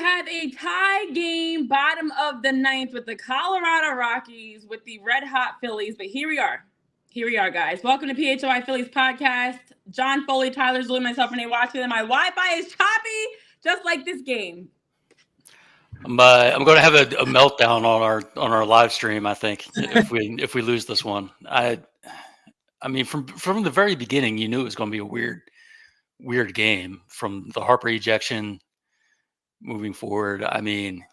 have a tie game, bottom of the ninth, with the Colorado Rockies with the red-hot Phillies. But here we are. Here we are, guys. Welcome to PHLY Phillies podcast. John Foley, Tyler Zulli, myself, Renee Washington. My Wi-Fi is choppy, just like this game. I'm going to have a meltdown on our live stream. I think if we lose this one, I mean from the very beginning, you knew it was going to be a weird game from the Harper ejection moving forward. I mean,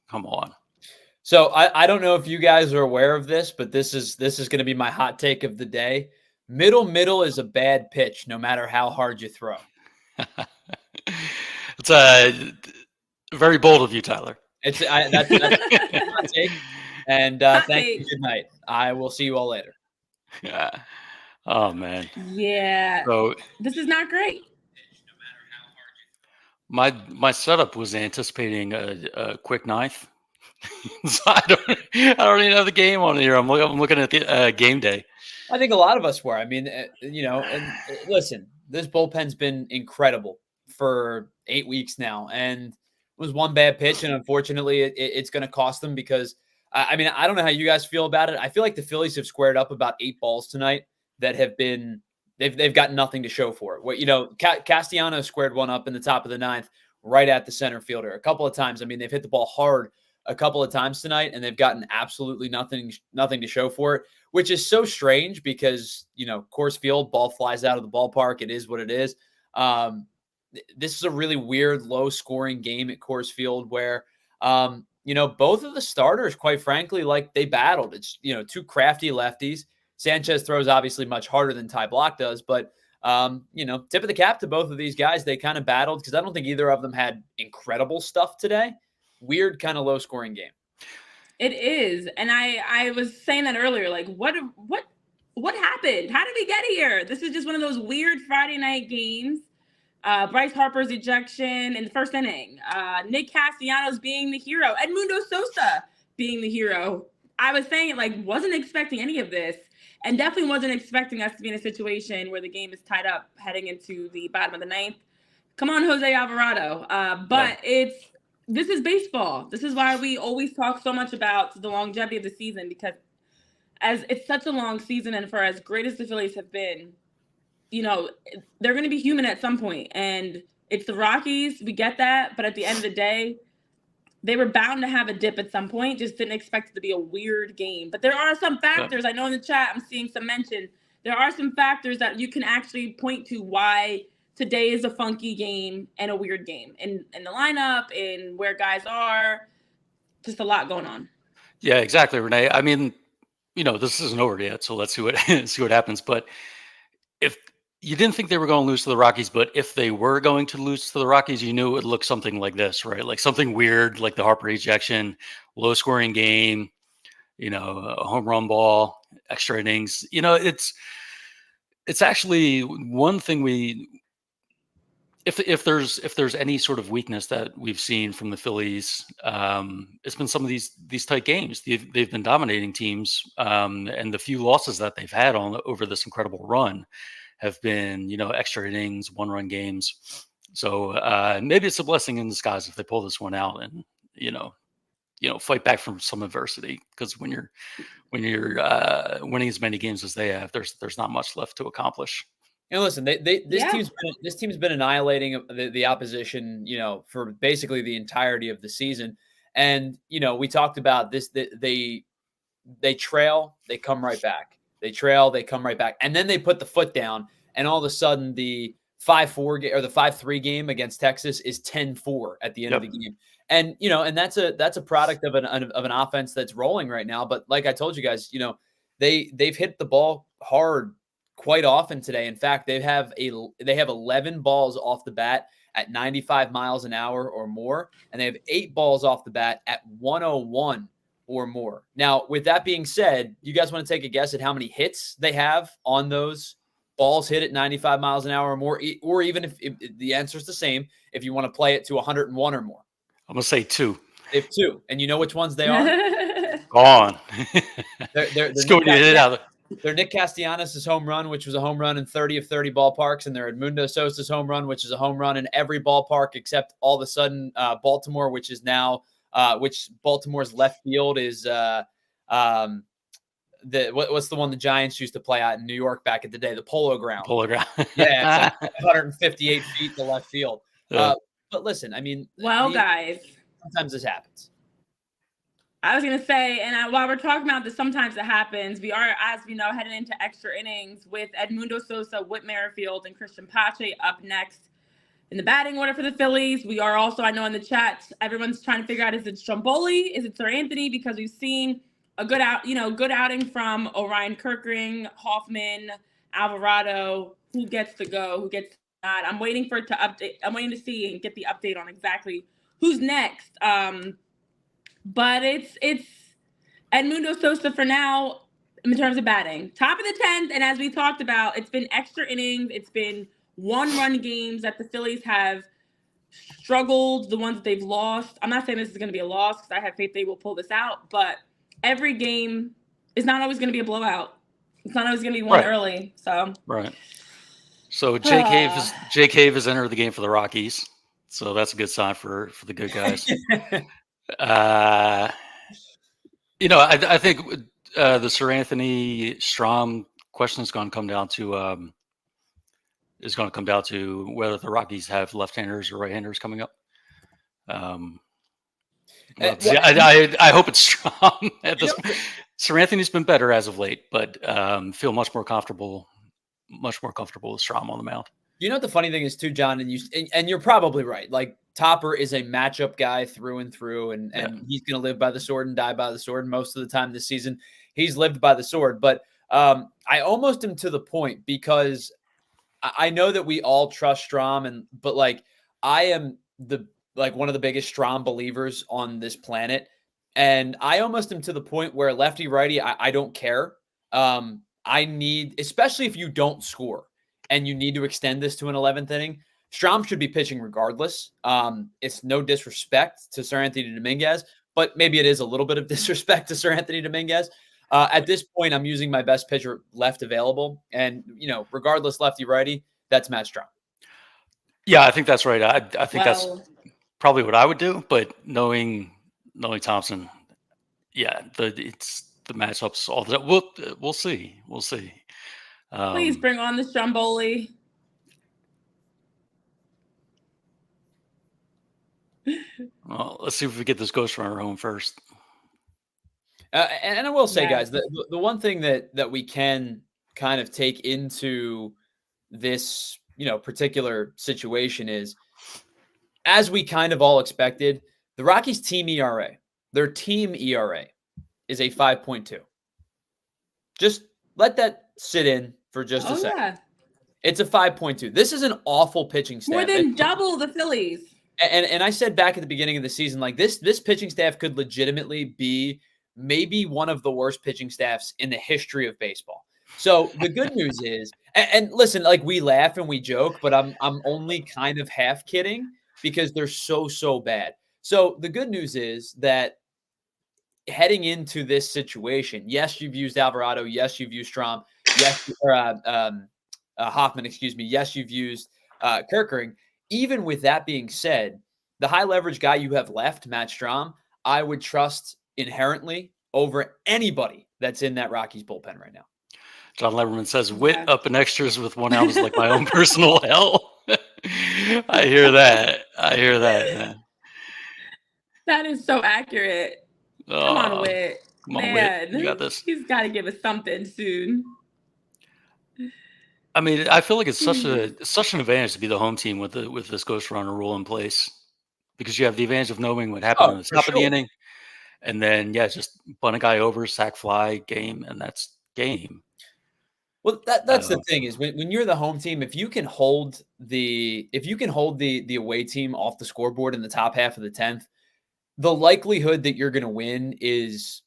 come on. So I don't know if you guys are aware of this, but this is going to be my hot take of the day. Middle is a bad pitch, no matter how hard you throw. It's very bold of you, Tyler. That's my hot take. And thank you. Good night. I will see you all later. Yeah. Oh man. Yeah. So this is not great. My setup was anticipating a quick ninth. So I don't even have the game on here. I'm looking at the game day. I think a lot of us were. I mean, and listen, this bullpen's been incredible for 8 weeks now, and it was one bad pitch, and unfortunately, it's going to cost them because I mean, I don't know how you guys feel about it. I feel like the Phillies have squared up about 8 balls tonight that have been they've got nothing to show for it. What Castellanos squared one up in the top of the ninth, right at the center fielder a couple of times. I mean, they've hit the ball hard a couple of times tonight, and they've gotten absolutely nothing to show for it, which is so strange because, Coors Field, ball flies out of the ballpark. It is what it is. This is a really weird, low-scoring game at Coors Field where, both of the starters, quite frankly, like they battled. It's, two crafty lefties. Sanchez throws obviously much harder than Ty Block does, but, tip of the cap to both of these guys. They kind of battled because I don't think either of them had incredible stuff today. Weird kind of low-scoring game. It is, and I was saying that earlier. Like, what happened? How did we get here? This is just one of those weird Friday night games. Bryce Harper's ejection in the first inning. Nick Castellanos being the hero. Edmundo Sosa being the hero. I was saying, wasn't expecting any of this, and definitely wasn't expecting us to be in a situation where the game is tied up heading into the bottom of the ninth. Come on, Jose Alvarado. This is baseball. This is why we always talk so much about the longevity of the season, because as it's such a long season, and for as great as the Phillies have been, they're going to be human at some point. And it's the Rockies. We get that. But at the end of the day, they were bound to have a dip at some point. Just didn't expect it to be a weird game. But there are some factors. I know in the chat I'm seeing some mention. There are some factors that you can actually point to why today is a funky game and a weird game in the lineup, in where guys are. Just a lot going on. Yeah, exactly, Renee. I mean, this isn't over yet, so let's see what happens. But if you didn't think they were going to lose to the Rockies, but if they were going to lose to the Rockies, you knew it would look something like this, right? Like something weird, like the Harper ejection, low-scoring game, a home run ball, extra innings. It's actually one thing if there's any sort of weakness that we've seen from the Phillies, it's been some of these tight games. They've been dominating teams, and the few losses that they've had over this incredible run have been, extra innings, one-run games. So maybe it's a blessing in disguise if they pull this one out and fight back from some adversity. Because when you're winning as many games as they have, there's not much left to accomplish. Listen, this team's been annihilating the opposition, for basically the entirety of the season. And we talked about this. They trail, they come right back. They trail, they come right back, and then they put the foot down. And all of a sudden, the 5-4 or the 5-3 game against Texas is 10-4 at the end of the game. And and that's a product of an offense that's rolling right now. But like I told you guys, they've hit the ball hard quite often today. In fact, they have 11 balls off the bat at 95 miles an hour or more, and they have 8 balls off the bat at 101 or more. Now, with that being said, you guys want to take a guess at how many hits they have on those balls hit at 95 miles an hour or more, or even if the answer is the same, if you want to play it to 101 or more? I'm going to say 2. They have 2. And you know which ones they are? Gone. They're Let's go get it out. their Nick Castellanos' home run, which was a home run in 30 of 30 ballparks, and their Edmundo Sosa's home run, which is a home run in every ballpark except all of a sudden Baltimore, which is now which Baltimore's left field is what's the one the Giants used to play out in New York back in the day, the Polo Ground. Yeah, it's like 158 feet to left field. But listen, I mean, guys, sometimes this happens. I was gonna say, and while we're talking about this, sometimes it happens. We are, as we know, heading into extra innings with Edmundo Sosa, Whit Merrifield, and Christian Pache up next in the batting order for the Phillies. We are also, I know in the chat, everyone's trying to figure out, is it Stromboli? Is it Sir Anthony? Because we've seen a good outing from Orion Kirkring, Hoffman, Alvarado. Who gets to go? Who gets not? I'm waiting for it to update. I'm waiting to see and get the update on exactly who's next. But it's Edmundo Sosa for now in terms of batting. Top of the 10th, and as we talked about, it's been extra innings. It's been one-run games that the Phillies have struggled, the ones that they've lost. I'm not saying this is going to be a loss because I have faith they will pull this out, but every game is not always going to be a blowout. It's not always going to be one early. So So Jay Cave has entered the game for the Rockies. So that's a good sign for the good guys. I think the Sir Anthony Strom question is going to come down to whether the Rockies have left-handers or right-handers coming up. I hope it's Strom. Sir Anthony's been better as of late, but feel much more comfortable with Strom on the mound. You know what the funny thing is too, John, and you're probably right. Like Topper is a matchup guy through and through, and he's going to live by the sword and die by the sword. Most of the time this season, he's lived by the sword. But I almost am to the point because I know that we all trust Strom, but like I am one of the biggest Strom believers on this planet, and I almost am to the point where lefty righty, I don't care. I need, especially if you don't score and you need to extend this to an 11th inning, Strom should be pitching regardless. It's no disrespect to Sir Anthony Dominguez, but maybe it is a little bit of disrespect to Sir Anthony Dominguez. At this point, I'm using my best pitcher left available, and regardless lefty righty, that's Matt Strom. Yeah, I think that's right. I think that's probably what I would do, but knowing Thompson, it's the matchups all the time. We'll see. Please bring on the Stromboli. Well, let's see if we get this ghost runner home first. And I will say, guys, the one thing that we can kind of take into this, particular situation is, as we kind of all expected, the Rockies team ERA, their team ERA is a 5.2. Just let that sit in for just a second. Yeah. It's a 5.2. This is an awful pitching staff. More than double the Phillies. And I said back at the beginning of the season, like this pitching staff could legitimately be maybe one of the worst pitching staffs in the history of baseball. So the good news is, and listen, like we laugh and we joke, but I'm only kind of half kidding because they're so bad. So the good news is that heading into this situation, yes, you've used Alvarado. Yes, you've used Strom. Yes, Hoffman, excuse me. Yes, you've used Kirkring. Even with that being said, the high leverage guy you have left, Matt Strom, I would trust inherently over anybody that's in that Rockies bullpen right now. John Leverman says, "Wit up in extras with 1 out is like my own personal hell." I hear that. Man. That is so accurate. Come on, Wit. Come on, Wit. You got this. He's got to give us something soon. I mean, I feel like it's such an advantage to be the home team with this ghost runner rule in place, because you have the advantage of knowing what happened in the top of the inning, and then just bunt a guy over, sack fly, game, and that's game. Well, that's the thing is when you're the home team, if you can hold the away team off the scoreboard in the top half of the 10th, the likelihood that you're going to win is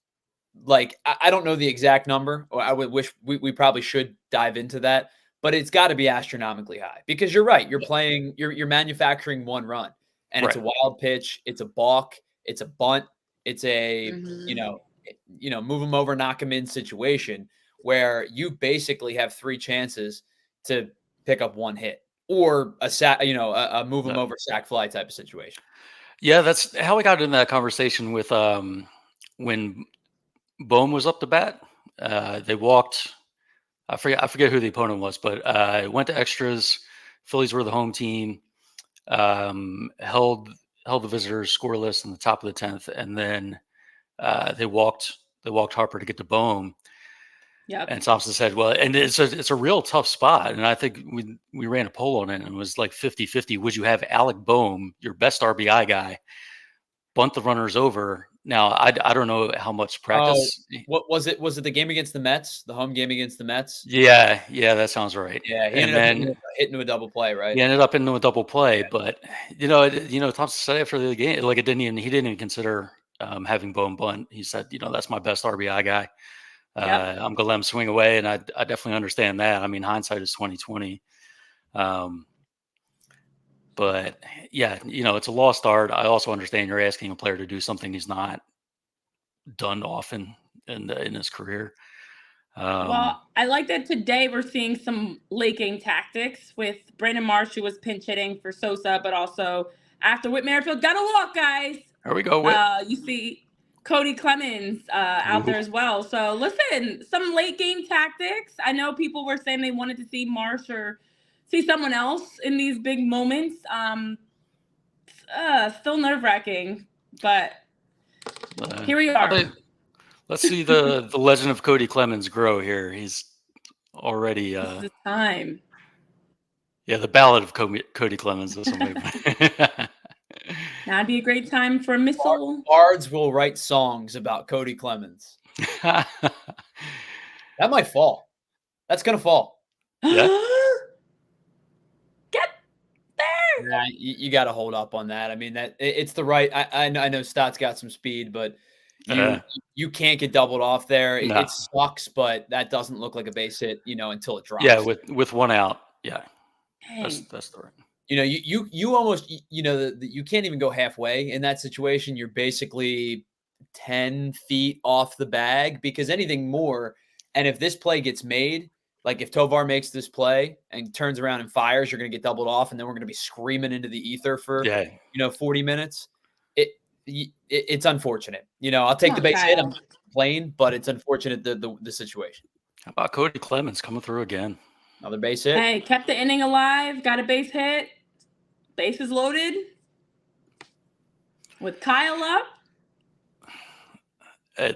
like, I don't know the exact number, or I would wish we probably should dive into that, but it's got to be astronomically high, because you're right. You're playing, you're manufacturing one run, and it's a wild pitch. It's a balk. It's a bunt. It's a, move them over, knock them in situation. where you basically have 3 chances to pick up 1 hit or a sack, a move them over sack fly type of situation. Yeah, that's how I got in that conversation with when Bohm was up to bat. They walked. I forget who the opponent was, but it went to extras. Phillies were the home team. Held the visitors scoreless in the top of the 10th, and then they walked Harper to get to Bohm. Yep. And Thompson said, well, and it's a real tough spot. And I think we ran a poll on it, and it was like 50-50. Would you have Alec Bohm, your best RBI guy, bunt the runners over? Now, I don't know how much practice. What was it? Was it the game against the Mets? The home game against the Mets? Yeah, that sounds right. Yeah, he ended up hitting a double play, right? He ended up into a double play, but Thompson said after the game, like he didn't even consider having Bohm bunt. He said, that's my best RBI guy. Yep. I'm gonna let him swing away, and I definitely understand that. I mean, hindsight is 20/20. But yeah, it's a lost art. I also understand you're asking a player to do something he's not done often in his career. Well, I like that today we're seeing some late game tactics with Brandon Marsh, who was pinch hitting for Sosa, but also after Whit Merrifield got a walk, guys. There we go, Whit. You see Cody Clemens out there as well. So listen, some late game tactics. I know people were saying they wanted to see Marsh or see someone else in these big moments. Still nerve-wracking, but here we are. Let's see the legend of Cody Clemens grow here. He's already this is the time. Yeah, the ballad of Cody Clemens. This one. Now would be a great time for a missile. Bards will write songs about Cody Clemens. That might fall. That's gonna fall. Yeah. Get there. Yeah, you got to hold up on that. I mean, that it's the right. I know Stott's got some speed, but you can't get doubled off there. No. It sucks, but that doesn't look like a base hit, until it drops. Yeah, with one out. Yeah, that's the right. You almost you can't even go halfway in that situation. You're basically 10 feet off the bag, because anything more, and if this play gets made, like if Tovar makes this play and turns around and fires, you're going to get doubled off, and then we're going to be screaming into the ether for 40 minutes. It's unfortunate. I'll take the base hit. I'm playing, but it's unfortunate the situation. How about Cody Clemens coming through again? Another base hit. Hey, kept the inning alive. Got a base hit. Bases loaded. With Kyle up.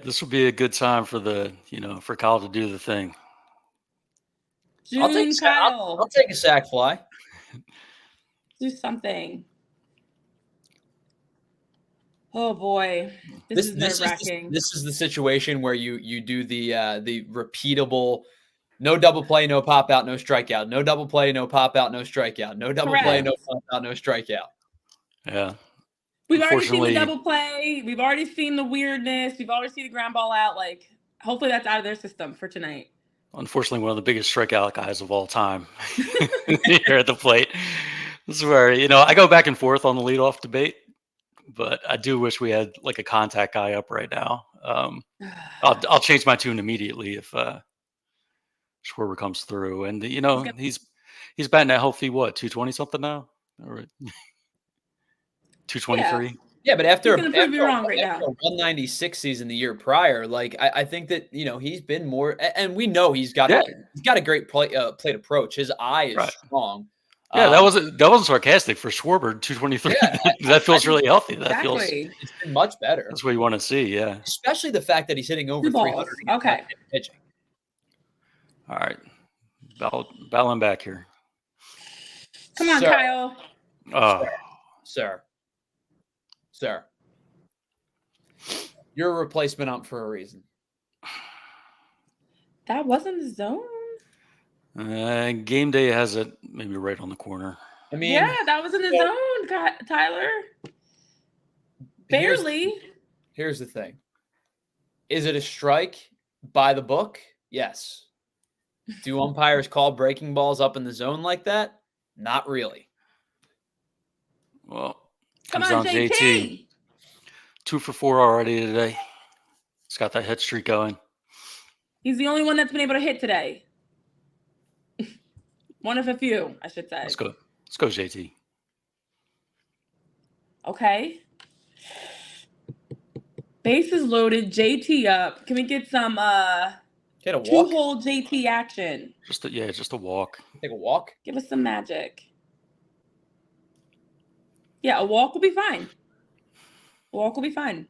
This would be a good time for for Kyle to do the thing. I'll take a sack fly. Do something. Oh boy, this is nerve-wracking. This is the situation where you do the repeatable, no double play, no pop out, no strikeout, no double play, no pop out, no strikeout, no double play, no pop out, no strikeout. Yeah. We've already seen the double play. We've already seen the weirdness. We've already seen the ground ball out. Like, hopefully that's out of their system for tonight. Unfortunately, one of the biggest strikeout guys of all time here at the plate. This is where, I go back and forth on the leadoff debate, but I do wish we had like a contact guy up right now. I'll change my tune immediately if Schwarber comes through. And, he's batting at healthy, 220 something now? Or 223? Yeah, but after a 196 season the year prior, like I think that he's been more, and we know he's got a great plate approach. His eye is strong. Yeah, that wasn't sarcastic for Schwarber. 223. Yeah, that feels really healthy. That feels it's been much better. That's what you want to see. Yeah, especially the fact that he's hitting over 300. Okay, pitching. All right, battling back here. Come on, Kyle. Oh, sir. You're a replacement ump for a reason. That wasn't the zone. Game day has it maybe right on the corner. I mean, yeah, that was in the zone, Tyler. Barely. Here's the thing. Is it a strike by the book? Yes. Do umpires call breaking balls up in the zone like that? Not really. Well, come on, JT. 2 for 4 already today. He's got that hit streak going. He's the only one that's been able to hit today. One of a few, I should say. Let's go. Let's go, JT. Okay. Bases loaded, JT up. Can we get some Get a walk. two-hole JT action? Just a walk. Take a walk. Give us some magic. Yeah, a walk will be fine. A walk will be fine.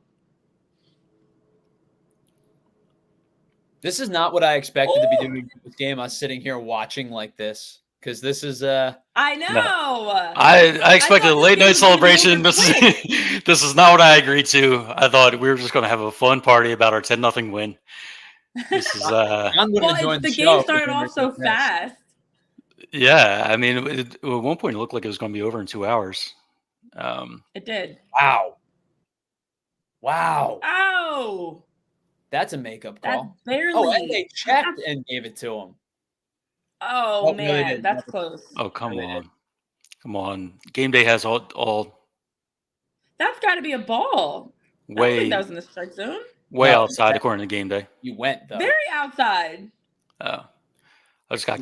This is not what I expected to be doing this game. I was sitting here watching like this because this is I know. No. I expected a late night celebration. This is not what I agreed to. I thought we were just going to have a fun party about our 10-0 win. This is I'm going to join the show game started off so fast. Yeah, I mean, at one point it looked like it was going to be over in 2 hours. It did. Wow. Oh, That's a makeup call. that's barely. Oh, and they checked and gave it to him. Oh, Oh, no, man, they didn't. that's close. Oh, come on. Game day has all That's got to be a ball. I don't way think that was in the strike zone. way No, outside according to game day. You went though. Very outside. Oh, I got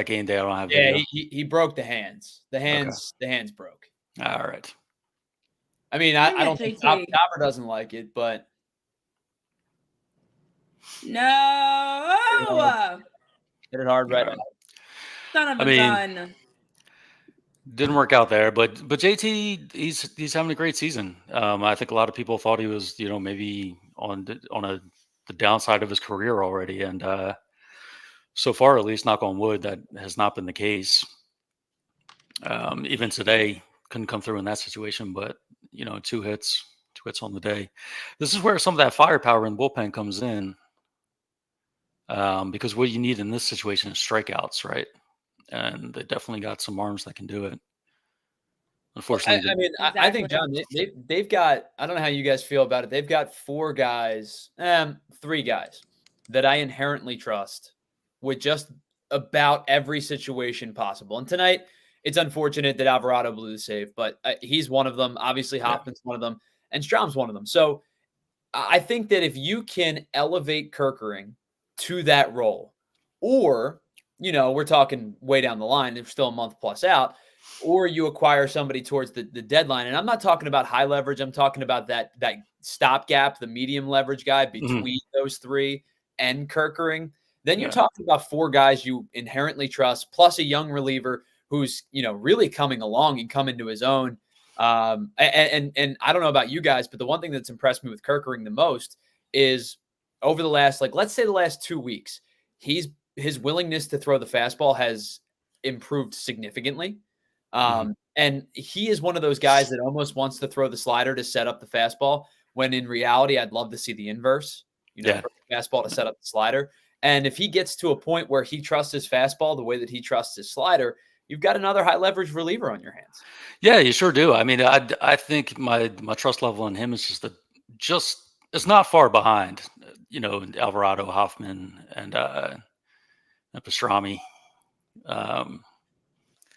game day. I don't have Yeah, video. he broke the hands. The hands broke. All right. I mean, I don't think JT. Topper doesn't like it, but No. hit it hard right Yeah. now. Son of a I mean, gun. Didn't work out there, but JT, he's having a great season. I think a lot of people thought he was, maybe on the downside of his career already, and so far, at least, knock on wood, that has not been the case. Even today, couldn't come through in that situation, but 2 hits on the day. This is where some of that firepower in the bullpen comes in, because what you need in this situation is strikeouts, right? And they definitely got some arms that can do it. Unfortunately, I think, John, they've got, I don't know how you guys feel about it. They've got 3 guys that I inherently trust with just about every situation possible. And tonight, it's unfortunate that Alvarado blew the save, but he's one of them. Obviously, Hoffman's one of them, and Strom's one of them. So I think that if you can elevate Kerkering to that role, or we're talking way down the line, they're still a month plus out, or you acquire somebody towards the deadline. And I'm not talking about high leverage. I'm talking about that stopgap, the medium leverage guy between those 3 and Kerkering. Then you're talking about 4 guys you inherently trust, plus a young reliever who's, really coming along and coming to his own. And I don't know about you guys, but the one thing that's impressed me with Kerkering the most is over the last, let's say the last 2 weeks, his willingness to throw the fastball has improved significantly. And he is one of those guys that almost wants to throw the slider to set up the fastball, when in reality, I'd love to see the inverse, fastball to set up the slider. And if he gets to a point where he trusts his fastball the way that he trusts his slider, you've got another high leverage reliever on your hands. Yeah, you sure do. I mean, I think my trust level in him is just it's not far behind, Alvarado, Hoffman, and Pastrami.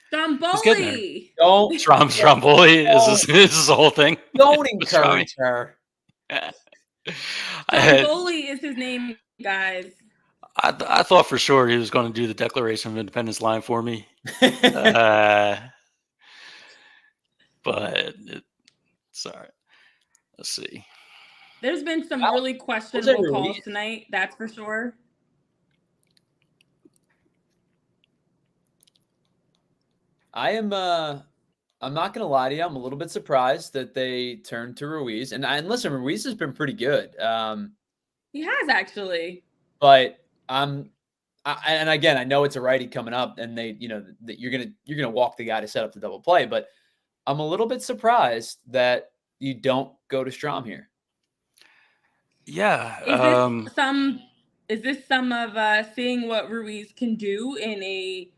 Stromboli. Don't Stromboli is this the whole thing? Don't encourage her. Stromboli is his name, guys. I thought for sure he was going to do the Declaration of Independence line for me. But sorry. Let's see. There's been some really questionable calls tonight, that's for sure. I'm not going to lie to you. I'm a little bit surprised that they turned to Ruiz. And listen, Ruiz has been pretty good. He has, actually. But and again, I know it's a righty coming up, and that you're gonna walk the guy to set up the double play. But I'm a little bit surprised that you don't go to Strom here. Yeah. Is this some of seeing what Ruiz can do in a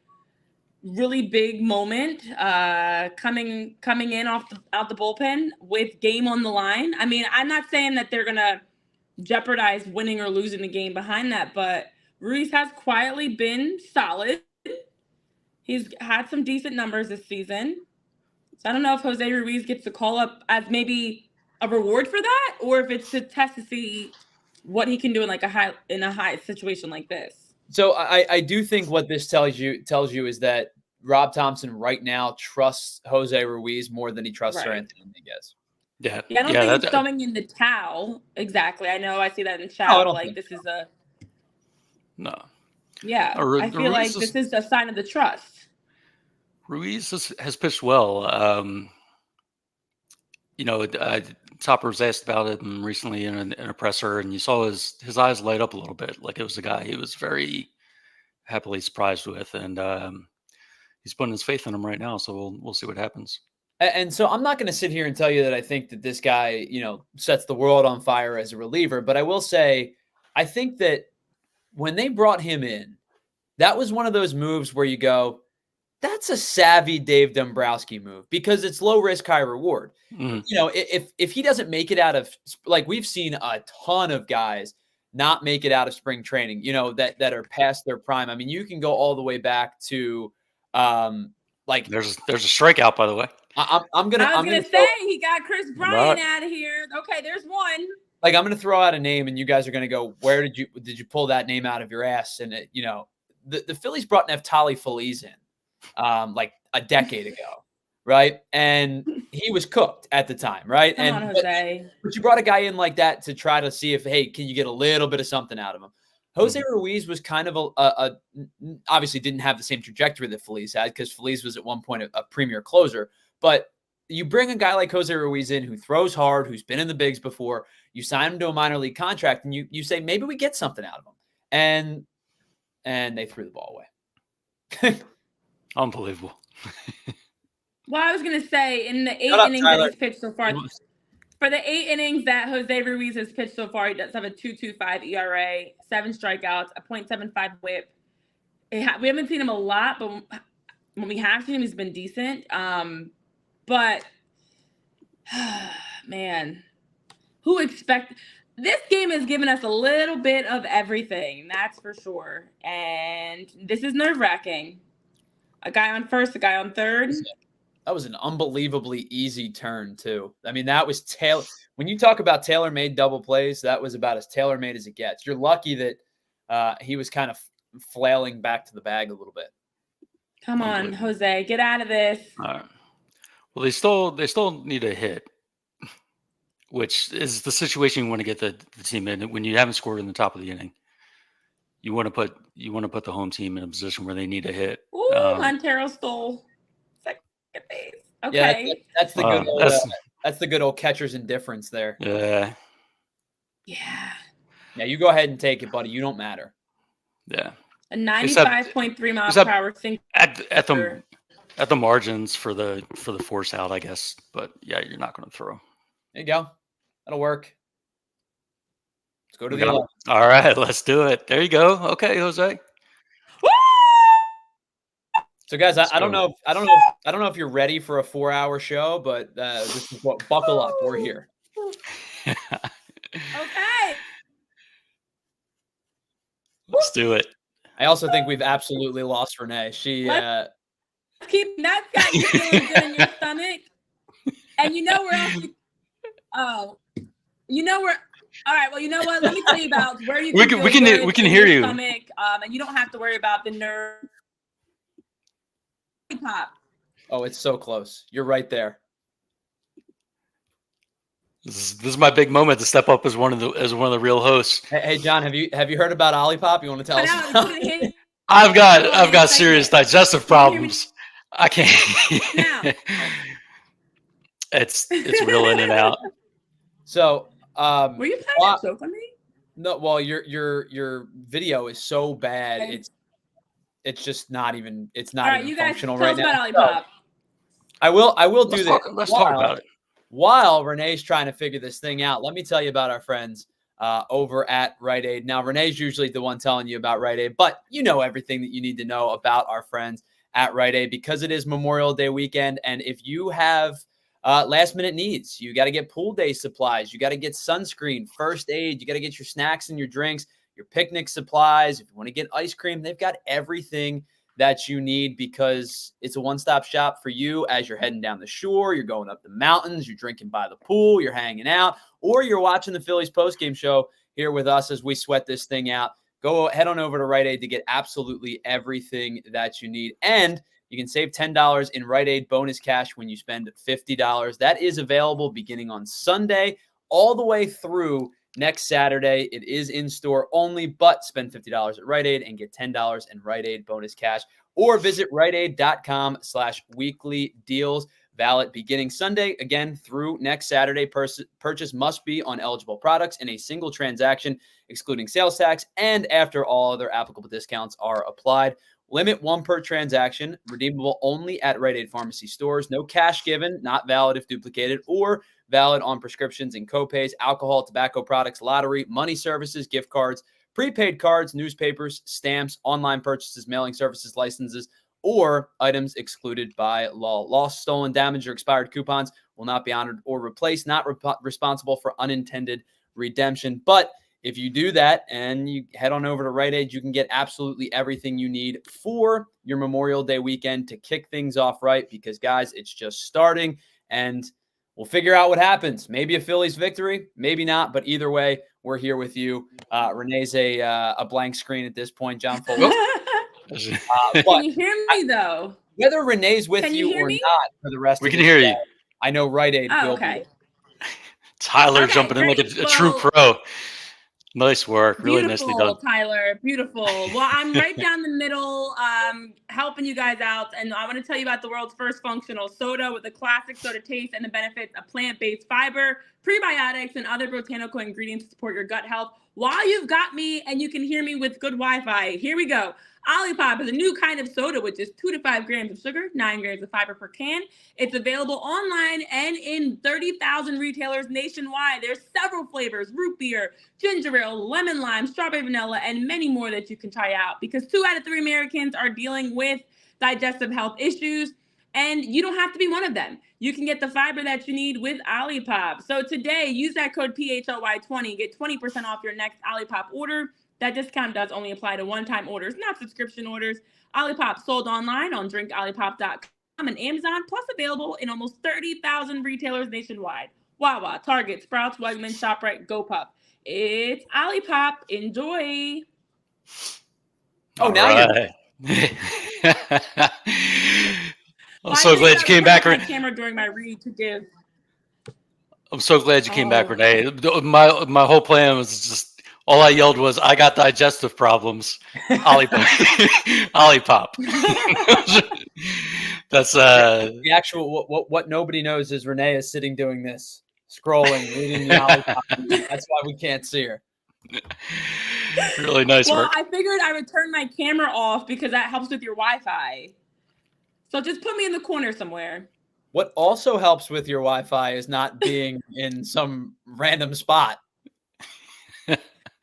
really big moment, coming in out the bullpen with game on the line? I mean, I'm not saying that they're gonna jeopardize winning or losing the game behind that, but Ruiz has quietly been solid. He's had some decent numbers this season. So I don't know if Jose Ruiz gets the call up as maybe a reward for that, or if it's to test to see what he can do in like a high situation like this. So I do think what this tells you is that Rob Thompson right now trusts Jose Ruiz more than he trusts Sir Anthony Dominguez. Yeah. I don't think it's throwing in the towel. Exactly. I know I see that in chat. No, like this is a no. Yeah. I feel like this is a sign of the trust. Ruiz has pitched well. Topper was asked about it recently in a presser, and you saw his eyes light up a little bit, like it was a guy he was very happily surprised with, and he's putting his faith in him right now. So we'll see what happens. And so I'm not going to sit here and tell you that I think that this guy, sets the world on fire as a reliever, but I will say I think that when they brought him in, that was one of those moves where you go, that's a savvy Dave Dombrowski move because it's low risk, high reward. Mm. If he doesn't make it out of, like we've seen a ton of guys not make it out of spring training, that are past their prime. I mean, you can go all the way back to there's a strikeout, by the way. I was gonna say he got Chris Bryant out of here. Okay, there's one. Like I'm gonna throw out a name, and you guys are gonna go, where did you pull that name out of your ass? And the Phillies brought Neftali Feliz in, like a decade ago, right? And he was cooked at the time, right? Come on, Jose. But you brought a guy in like that to try to see if, hey, can you get a little bit of something out of him? Jose Ruiz was kind of obviously didn't have the same trajectory that Feliz had because Feliz was at one point a premier closer. But you bring a guy like Jose Ruiz in who throws hard, who's been in the bigs before, you sign him to a minor league contract, and you say, maybe we get something out of him. And they threw the ball away. Unbelievable. Well, I was going to say, in the 8 innings that he's pitched so far, for the 8 innings that Jose Ruiz has pitched so far, he does have a 2.25 ERA, 7 strikeouts, a .75 whip. We haven't seen him a lot, but when we have seen him, he's been decent. But, man, this game has given us a little bit of everything, that's for sure. And this is nerve-wracking. A guy on first, a guy on third. That was an unbelievably easy turn, too. I mean, that was when you talk about tailor-made double plays, that was about as tailor-made as it gets. You're lucky that he was kind of flailing back to the bag a little bit. Come on, Jose, get out of this. All right. Well, they still need a hit, which is the situation you want to get the team in when you haven't scored in the top of the inning. You want to put the home team in a position where they need a hit. Ooh, Montero stole second base. Okay, yeah, that's the good old that's the good old catcher's indifference there. Yeah. Yeah, you go ahead and take it, buddy. You don't matter. Yeah. A 95.3 miles per hour sinker. At the margins for the force out, I guess. But yeah, you're not going to throw. There you go. That'll work. Let's go to the 11th. All right, let's do it. There you go. Okay, Jose. Woo! So, guys, I don't know if you're ready for a 4-hour show, but this is what buckle up. We're here. Okay. Let's do it. I also think we've absolutely lost Renee. She keep that got you feeling good in your stomach. And you know where else all right, well, you know what? Let me tell you about where you can we can hear you. Stomach, and you don't have to worry about the nerve. Pop. Oh, it's so close. You're right there. This is my big moment to step up as one of the real hosts. Hey John, have you heard about Olipop? You want to tell us? I've got serious digestive problems. I can't. It's real in and out. So, were you playing a joke on me? No. Well, your video is so bad. Okay. It's just not even. It's not right, even you guys functional tell right us now. about Olipop. I will do this. Let's talk about it. While Renee's trying to figure this thing out, let me tell you about our friends over at Rite Aid. Now, Renee's usually the one telling you about Rite Aid, but you know everything that you need to know about our friends at Rite Aid because it is Memorial Day weekend. And if you have last minute needs, you got to get pool day supplies, you got to get sunscreen, first aid, you got to get your snacks and your drinks, your picnic supplies. If you want to get ice cream, they've got everything that you need because it's a one-stop shop for you as you're heading down the shore, you're going up the mountains, you're drinking by the pool, you're hanging out, or you're watching the Phillies postgame show here with us as we sweat this thing out. Go head on over to Rite Aid to get absolutely everything that you need. And you can save $10 in Rite Aid bonus cash when you spend $50. That is available beginning on Sunday all the way through next Saturday. It is in-store only, but spend $50 at Rite Aid and get $10 in Rite Aid bonus cash. Or visit riteaid.com/weekly deals. Valid beginning Sunday, again, through next Saturday. Purchase must be on eligible products in a single transaction, excluding sales tax, and after all other applicable discounts are applied. Limit 1 per transaction, redeemable only at Rite Aid pharmacy stores. No cash given, not valid if duplicated, or valid on prescriptions and copays, alcohol, tobacco products, lottery, money services, gift cards, prepaid cards, newspapers, stamps, online purchases, mailing services, licenses, or items excluded by law. Lost, stolen, damaged, or expired coupons will not be honored or replaced. Not responsible for unintended redemption. But if you do that and you head on over to Rite Aid, you can get absolutely everything you need for your Memorial Day weekend to kick things off right. Because, guys, it's just starting, and we'll figure out what happens. Maybe a Phillies victory, maybe not. But either way, we're here with you. Renee's a blank screen at this point. John Foley. Can you hear me, though? Whether Renee's with you or not for the rest of we can hear you. I know Rite Aid will okay. be. Tyler jumping in like a true pro. Nice work. Really nicely done. Tyler. Beautiful. Well, I'm right down the middle, helping you guys out. And I want to tell you about the world's first functional soda with the classic soda taste and the benefits of plant-based fiber, prebiotics, and other botanical ingredients to support your gut health. While you've got me and you can hear me with good Wi-Fi, here we go. Olipop is a new kind of soda with just 2 to 5 grams of sugar, 9 grams of fiber per can. It's available online and in 30,000 retailers nationwide. There's several flavors: root beer, ginger ale, lemon lime, strawberry vanilla, and many more that you can try out, because 2 out of 3 Americans are dealing with digestive health issues, and you don't have to be one of them. You can get the fiber that you need with Olipop. So today, use that code PHLY20, get 20% off your next Olipop order. That discount does only apply to one-time orders, not subscription orders. Olipop sold online on drinkolipop.com and Amazon, plus available in almost 30,000 retailers nationwide. Wawa, Target, Sprouts, Wegmans, ShopRite, GoPup. It's Olipop. Enjoy. Oh, now right. I'm so glad you came back. Camera during my read to give. I'm so glad you came back, Renee. My whole plan was just, all I yelled was, "I got digestive problems." Olipop. Olipop. That's the actual what nobody knows is Renee is sitting doing this, scrolling, reading the Olipop. That's why we can't see her. Really nice work. Well, I figured I would turn my camera off because that helps with your Wi-Fi. So just put me in the corner somewhere. What also helps with your Wi-Fi is not being in some random spot.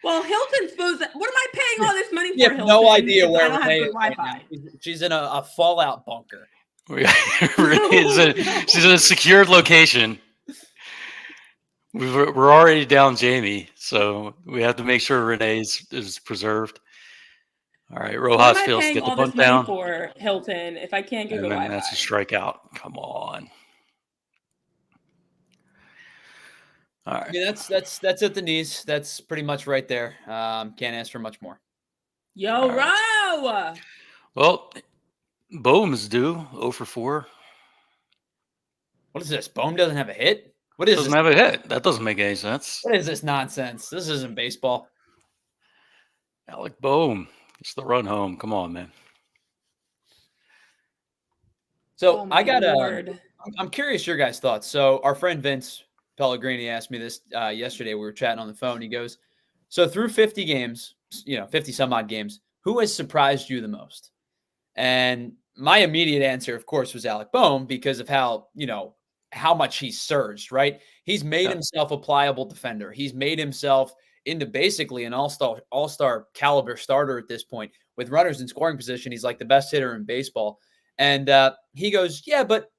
Well, Hilton's supposed to, what am I paying all this money for, Hilton? No idea where Renee is right now. She's in a fallout bunker. She's in a secured location. We're already down Jamie, so we have to make sure Renee is preserved. All right, Rojas Fields, get the bunt down. For Hilton, if I can't get the Wi-Fi. That's a strikeout. Come on. All right. Yeah, that's at the knees. That's pretty much right there. Can't ask for much more. Yo, Ro! Well, Bohm is due 0 for 4. What is this? Bohm doesn't have a hit? What is doesn't this? Have a hit. That doesn't make any sense. What is this nonsense? This isn't baseball. Alec Bohm gets the run home. Come on, man. So I'm curious your guys' thoughts. So our friend Vince Pellegrini asked me this yesterday. We were chatting on the phone. He goes, so through 50 games, 50 some odd games, who has surprised you the most? And my immediate answer, of course, was Alec Bohm, because of how much he's surged, right? He's made himself a pliable defender. He's made himself into basically an all-star caliber starter at this point. With runners in scoring position, he's like the best hitter in baseball. And he goes, yeah, but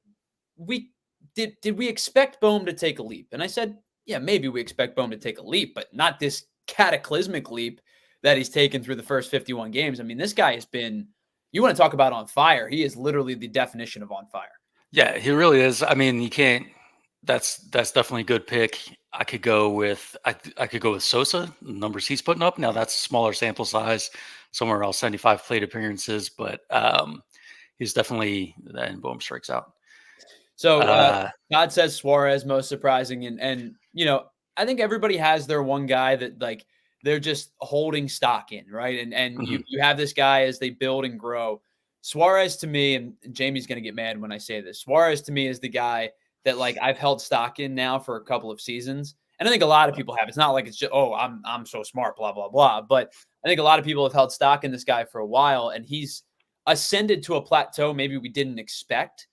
did we expect Bohm to take a leap? And I said, yeah, maybe we expect Bohm to take a leap, but not this cataclysmic leap that he's taken through the first 51 games. I mean, this guy has been, you want to talk about on fire. He is literally the definition of on fire. Yeah, he really is. I mean, you can't, that's definitely a good pick. I could go with Sosa, the numbers he's putting up. Now that's a smaller sample size, somewhere else 75 plate appearances, but he's definitely, and boom, strikes out. So Todd says Suarez most surprising, and I think everybody has their one guy that like they're just holding stock in, right? And you have this guy as they build and grow. Suarez to me, and Jamie's going to get mad when I say this, Suarez to me is the guy that like I've held stock in now for a couple of seasons. And I think a lot of people have. It's not like it's just, oh, I'm so smart, blah, blah, blah. But I think a lot of people have held stock in this guy for a while, and he's ascended to a plateau maybe we didn't expect,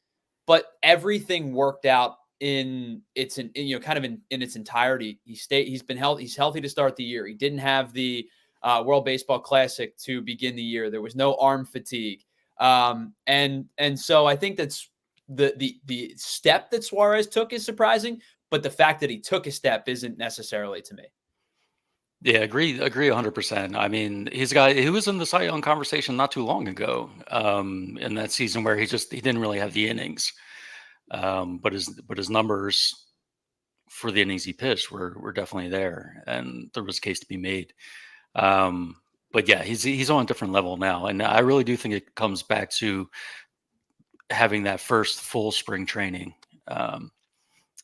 but everything worked out in its kind of in its entirety. He's been healthy. He's healthy to start the year. He didn't have the World Baseball Classic to begin the year. There was no arm fatigue. And so I think that's the step that Suarez took is surprising, but the fact that he took a step isn't necessarily to me. Yeah, agree 100%. I mean, he's a guy who was in the Cy Young conversation not too long ago, in that season where he didn't really have the innings, but his numbers for the innings he pitched were definitely there, and there was a case to be made. But yeah, he's on a different level now, and I really do think it comes back to having that first full spring training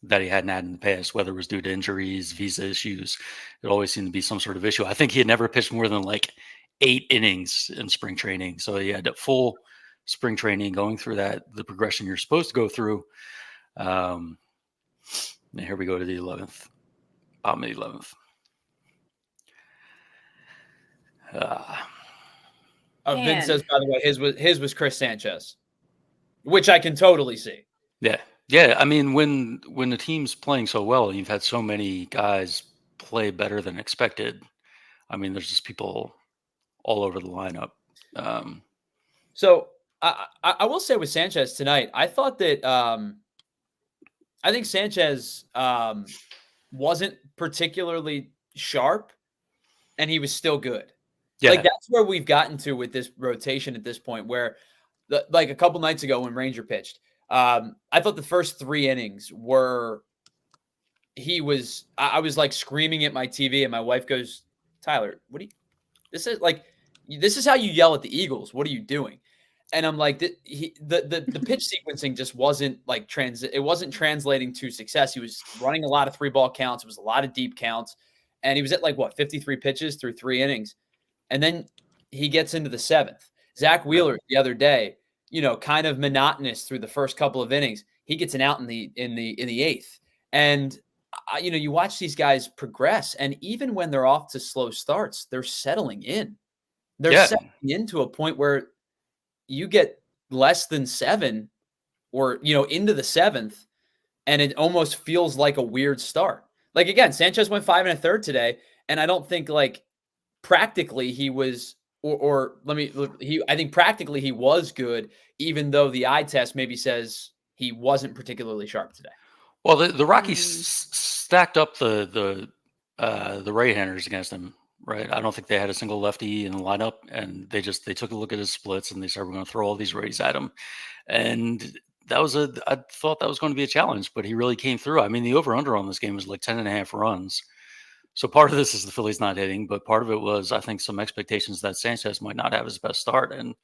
that he hadn't had in the past, whether it was due to injuries, visa issues. It always seemed to be some sort of issue. I think he had never pitched more than like 8 innings in spring training, so he had a full spring training going through the progression you're supposed to go through. And here we go to the 11th, bottom of the 11th. Vince says, by the way, his was Chris Sanchez, which I can totally see. Yeah. I mean, when the team's playing so well, you've had so many guys play better than expected. I mean, there's just people all over the lineup. So I will say with Sanchez tonight, I thought that I think Sanchez wasn't particularly sharp, and he was still good. Yeah. Like that's where we've gotten to with this rotation at this point, where like a couple nights ago when Ranger pitched, I thought the first 3 innings were I was like screaming at my TV, and my wife goes, "Tyler, this is how you yell at the Eagles. What are you doing?" And I'm like, the pitch sequencing just wasn't like it wasn't translating to success. He was running a lot of 3-ball counts. It was a lot of deep counts, and he was at like 53 pitches through 3 innings. And then he gets into the 7th. Zach Wheeler the other day, kind of monotonous through the first couple of innings. He gets an out in the 8th. And you watch these guys progress, and even when they're off to slow starts, they're settling in. They're settling into a point where you get less than 7 or into the 7th, and it almost feels like a weird start. Like again, Sanchez went 5 1/3 today, and I don't think like practically he was, I think practically he was good, even though the eye test maybe says he wasn't particularly sharp today. Well, the Rockies stacked up the right-handers against him, right? I don't think they had a single lefty in the lineup, and they took a look at his splits and they said, we're going to throw all these righties at him. And I thought that was going to be a challenge, but he really came through. I mean, the over-under on this game was like 10.5 runs. So part of this is the Phillies not hitting, but part of it was, I think, some expectations that Sanchez might not have his best start. And,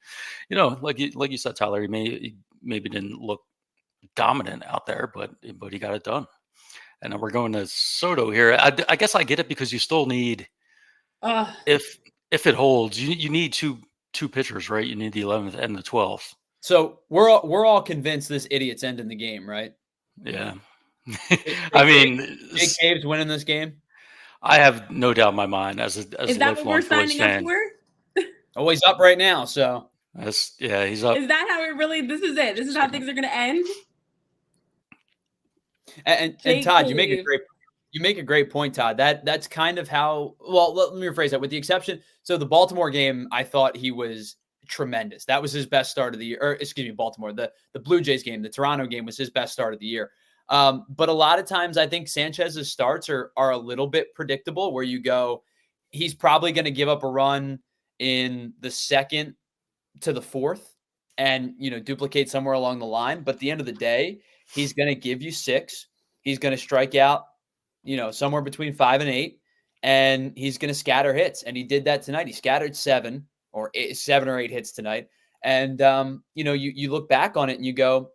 like you said, Tyler, he maybe didn't look dominant out there, but he got it done. And then we're going to Soto here. I guess I get it, because you still need, if it holds, you need two pitchers, right? You need the 11th and the 12th. So we're all convinced this idiot's ending the game, right? Yeah. I mean, Jake Cave's winning this game. I have no doubt in my mind as a is that what we're signing up for? Oh, he's up right now. So he's up. Is that how it really? This is it. This is how things are going to end. And Todd, you make a great point, Todd. That's kind of how. Well, let me rephrase that. With the exception, so the Baltimore game, I thought he was tremendous. That was his best start of the year. Or excuse me, Baltimore. The Blue Jays game, the Toronto game was his best start of the year. But a lot of times I think Sanchez's starts are a little bit predictable, where you go, he's probably going to give up a run in the 2nd to the 4th and, duplicate somewhere along the line. But at the end of the day, he's going to give you 6. He's going to strike out somewhere between 5 and 8, and he's going to scatter hits. And he did that tonight. He scattered 7 or 8 hits tonight. And, you look back on it and you go,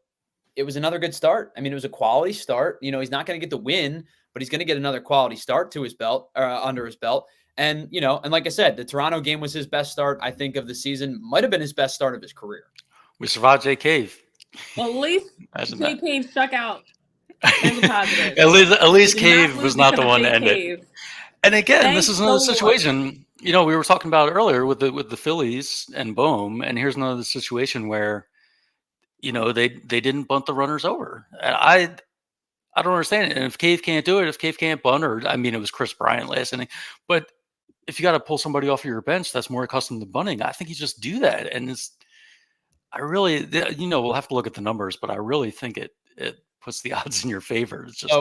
it was another good start. I mean, it was a quality start. He's not going to get the win, but he's going to get another quality start to his belt, or under his belt. And, and like I said, the Toronto game was his best start, I think, of the season. Might have been his best start of his career. We survived Jay Cave. Well, at least Jay Cave struck out. There's a positive. at least Cave was not the one to end it. And again, this is another situation. We were talking about earlier with the Phillies and Bohm, and here's another situation where, they didn't bunt the runners over. And I don't understand it. And if Cave can't do it, if Cave can't bunt, it was Chris Bryant last inning, but if you got to pull somebody off of your bench that's more accustomed to bunting, I think you just do that. And we'll have to look at the numbers, but I really think it puts the odds in your favor. It's just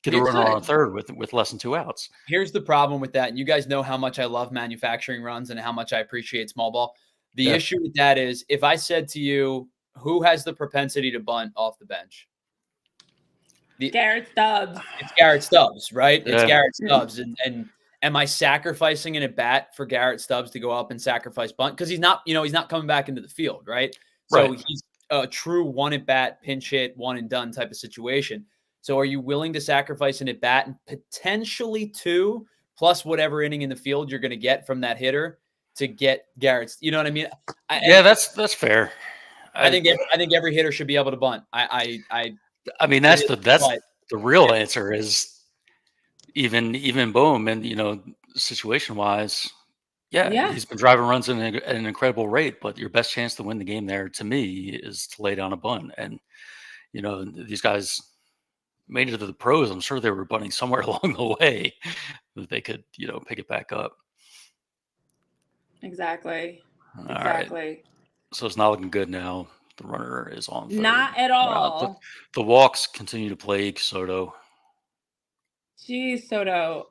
get a runner on third with less than 2 outs. Here's the problem with that. And you guys know how much I love manufacturing runs and how much I appreciate small ball. The issue with that is, if I said to you, who has the propensity to bunt off the bench? Garrett Stubbs. It's Garrett Stubbs, right? It's Garrett Stubbs. And am I sacrificing an at bat for Garrett Stubbs to go up and sacrifice bunt? Because he's not coming back into the field, right? So he's a true one at bat, pinch hit, one and done type of situation. So are you willing to sacrifice an at bat and potentially 2 plus whatever inning in the field you're going to get from that hitter to get Garrett's? You know what I mean? That's fair. I think every hitter should be able to bunt. That's the real answer is even Bohm, and situation wise, he's been driving runs at an incredible rate, but your best chance to win the game there, to me, is to lay down a bunt. And these guys made it to the pros. I'm sure they were bunting somewhere along the way that they could pick it back up. Exactly. All right. So it's not looking good now. The runner is on third. Not at all. The walks continue to plague Soto. Jeez, Soto.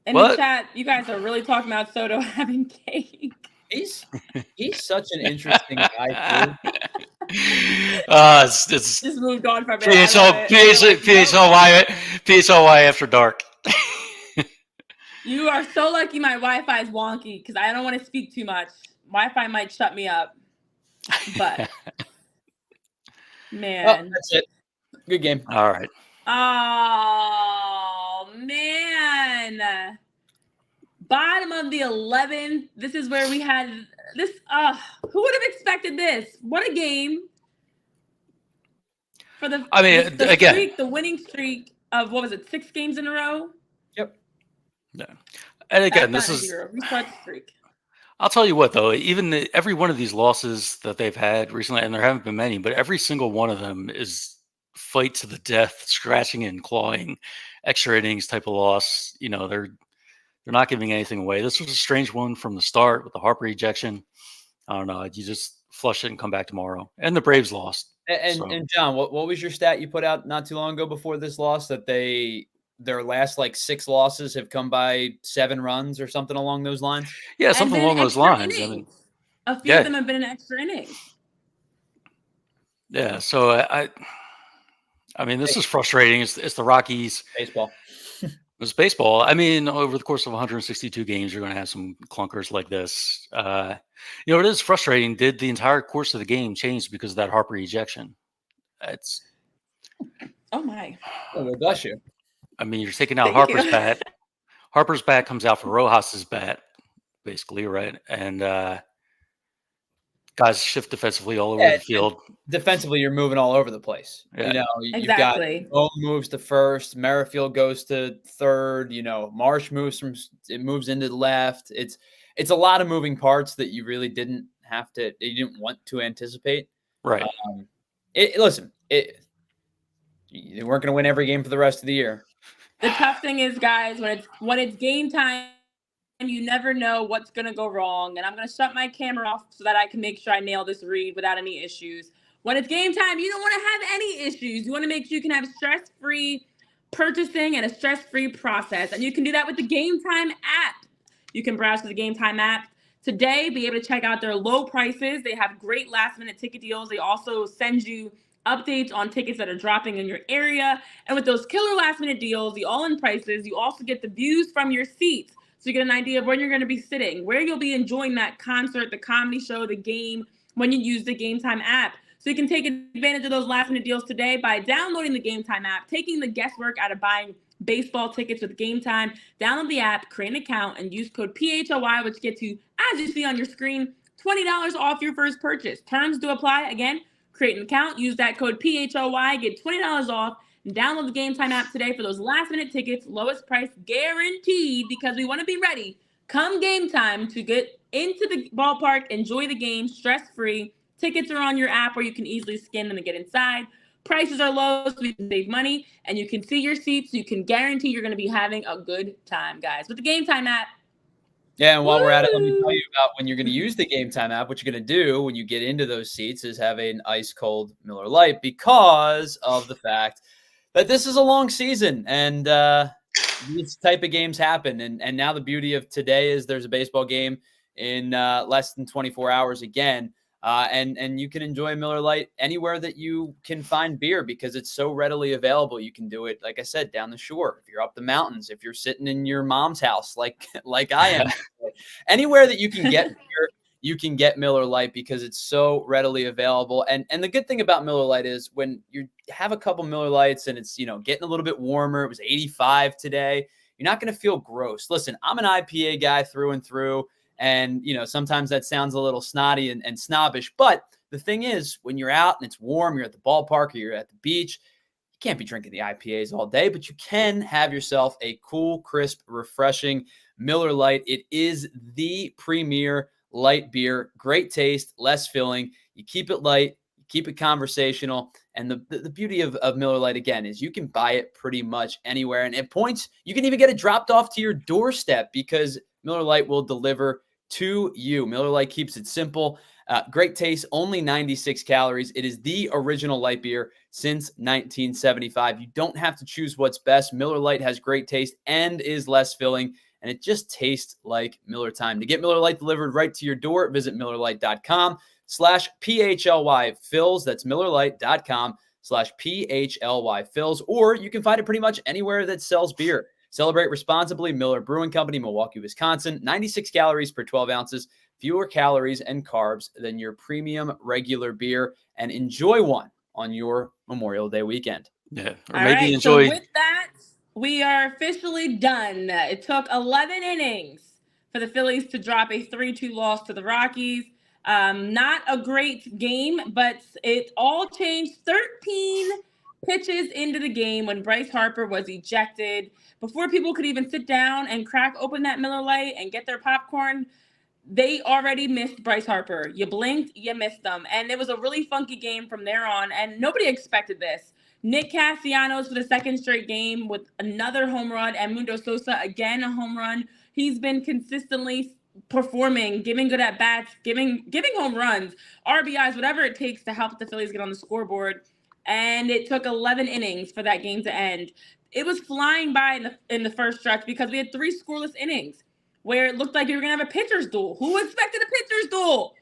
In the chat, you guys are really talking about Soto having cake. He's such an interesting guy, too. It's just moved on from PHLY after dark. You are so lucky my Wi-Fi is wonky because I don't want to speak too much. Wi-Fi might shut me up. But man, that's it. Good game. All right. Oh man, bottom of the 11th. This is where we had this. Who would have expected this? What a game for the. Again, streak, the winning streak of 6 games in a row. Yep. Yeah, and again, this is restart the streak. I'll tell you what, though, every one of these losses that they've had recently, and there haven't been many, but every single one of them is fight to the death, scratching and clawing, extra innings type of loss. They're not giving anything away. This was a strange one from the start with the Harper ejection. I don't know. You just flush it and come back tomorrow. And the Braves lost. And John, what was your stat you put out not too long ago before this loss, that their last 6 losses have come by 7 runs or something along those lines? Yeah, something along those lines. A few of them have been an extra inning. Yeah, so this is frustrating. It's the Rockies. Baseball. It's baseball. Over the course of 162 games, you're going to have some clunkers like this. It is frustrating. Did the entire course of the game change because of that Harper ejection? Oh my. Oh, bless you. You're taking out Harper's bat. Harper's bat comes out for Rojas's bat, basically, right? And guys shift defensively all over the field. Defensively, you're moving all over the place. Yeah. You've got Bohm moves to first, Merrifield goes to third. Marsh moves into the left. It's a lot of moving parts that you really didn't want to anticipate. Right. They weren't going to win every game for the rest of the year. The tough thing is, guys, when it's game time, you never know what's going to go wrong. And I'm going to shut my camera off so that I can make sure I nail this read without any issues. When it's game time, you don't want to have any issues. You want to make sure you can have stress-free purchasing and a stress-free process. And you can do that with the Game Time app. You can browse to the Game Time app today, be able to check out their low prices. They have great last-minute ticket deals. They also send you updates on tickets that are dropping in your area. And with those killer last-minute deals, the all-in prices, you also get the views from your seats. So you get an idea of when you're going to be sitting, where you'll be enjoying that concert, the comedy show, the game, when you use the Game Time app. So you can take advantage of those last-minute deals today by downloading the Game Time app, taking the guesswork out of buying baseball tickets with Game Time. Download the app, create an account, and use code PHLY, which gets you, as you see on your screen, $20 off your first purchase. Terms do apply. Again, create an account, use that code PHLY, get $20 off, and download the Game Time app today for those last-minute tickets, lowest price guaranteed, because we want to be ready come game time to get into the ballpark, enjoy the game stress-free. Tickets are on your app where you can easily scan them and get inside. Prices are low, so you can save money, and you can see your seats, so you can guarantee you're going to be having a good time, guys, with the Game Time app. Yeah, and while we're at it, let me tell you about when you're going to use the Game Time app. What you're going to do when you get into those seats is have an ice-cold Miller Lite, because of the fact that this is a long season, and these type of games happen. And now the beauty of today is there's a baseball game in less than 24 hours again. And you can enjoy Miller Lite anywhere that you can find beer, because it's so readily available. You can do it, like I said, down the shore, if you're up the mountains, if you're sitting in your mom's house, like I am, anywhere that you can get beer, you can get Miller Lite, because it's so readily available. And the good thing about Miller Lite is when you have a couple Miller Lites and it's, getting a little bit warmer, it was 85 today, you're not going to feel gross. Listen, I'm an IPA guy through and through. And, sometimes that sounds a little snotty and snobbish. But the thing is, when you're out and it's warm, you're at the ballpark or you're at the beach, you can't be drinking the IPAs all day, but you can have yourself a cool, crisp, refreshing Miller Lite. It is the premier light beer. Great taste, less filling. You keep it light, you keep it conversational. And the beauty of Miller Lite, again, is you can buy it pretty much anywhere. And at points, you can even get it dropped off to your doorstep, because Miller Lite will deliver to you. Miller Lite keeps it simple. Great taste, only 96 calories. It is the original light beer since 1975. You don't have to choose what's best. Miller Lite has great taste and is less filling, and it just tastes like Miller time. To get Miller Lite delivered right to your door, visit MillerLite.com/PHLY Phillies. That's MillerLite.com/PHLY Phillies. Or you can find it pretty much anywhere that sells beer. Celebrate responsibly. Miller Brewing Company, Milwaukee, Wisconsin. 96 calories per 12 ounces. Fewer calories and carbs than your premium regular beer. And enjoy one on your Memorial Day weekend. Yeah. Or all maybe right, enjoy. So with that, we are officially done. It took 11 innings for the Phillies to drop a 3-2 loss to the Rockies. Not a great game, but it all changed 13 pitches into the game when Bryce Harper was ejected. Before people could even sit down and crack open that Miller Lite and get their popcorn, they already missed Bryce Harper. You blinked, you missed them. And it was a really funky game from there on, and nobody expected this. Nick Castellanos for the second straight game with another home run, and Mundo Sosa again a home run. He's been consistently performing, giving good at bats, giving home runs, RBIs, whatever it takes to help the Phillies get on the scoreboard. And it took 11 innings for that game to end. It was flying by in the first stretch, because we had 3 scoreless innings where it looked like we were going to have a pitcher's duel. Who expected a pitcher's duel